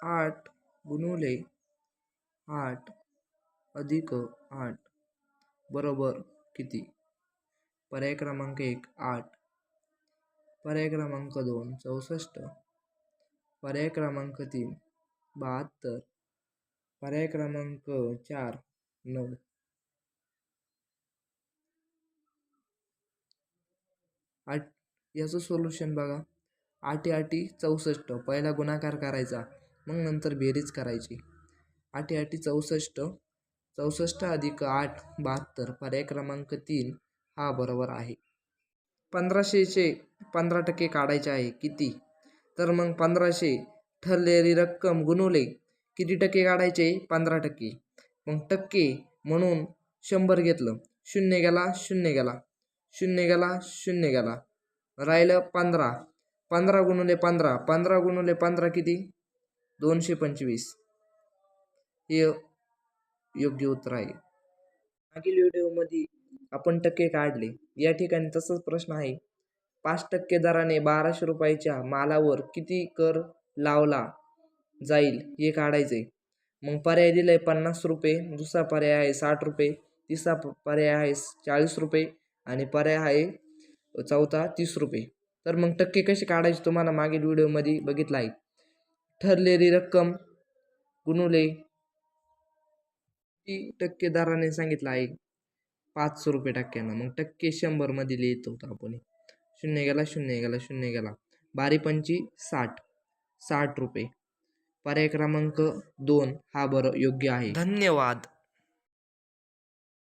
8 गुणुले 8 अधिक 8 बरोबर किती? पर्याय क्रमांक 1 8, पर्याय क्रमांक 2 64, पर्याय क्रमांक 3 72, पर्याय क्रमांक 4 9. याचं सोल्युशन बघा. 8 8 64, पहिला गुणाकार करायचा, मग नंतर बेरीज करायची. 8 8 64, 64 अधिक 8 72, पर्याय क्रमांक 3 हा बरोबर आहे. 1500चे 15% काढायचे आहे किती? तर मग 1500 ठरलेली रक्कम गुणुले किती टक्के काढायचे? 15%. मग टक्के म्हणून 100 घेतलं, 0 गेला 0 गेला 0 गेला 0 गेला, राहिलं 15. 15 गुणुले 15, 15 गुणुले 15 किती? 225. हे योग्य उत्तर आहे. मागील व्हिडिओमध्ये आपण टक्के काढले. या ठिकाणी तसाच प्रश्न आहे. 5% दराने 1200 रुपयाच्या मालावर किती कर लावला जाईल हे काढायचे. मग पर्याय दिलाय 50 रुपये, दुसरा पर्याय आहे 60 रुपये, तिसरा पर्याय आहे 40 रुपये आणि पर्याय आहे चौथा 30 रुपये. तर मग टक्के कसे काढायचे तुम्हाला मागील व्हिडिओमध्ये बघितलं आहे. ठरलेली रक्कम गुणुले किती टक्के दराने सांगितलं आहे? 500 रुपये टक्क्यानं. मग टक्के 100 मध्ये लिहित होतो आपण. 0 गेला 0 गेला 0 गेला, बारी पंची 60, 60 रुपये. पर्याय क्रमांक 2 हा बरं योग्य आहे. धन्यवाद.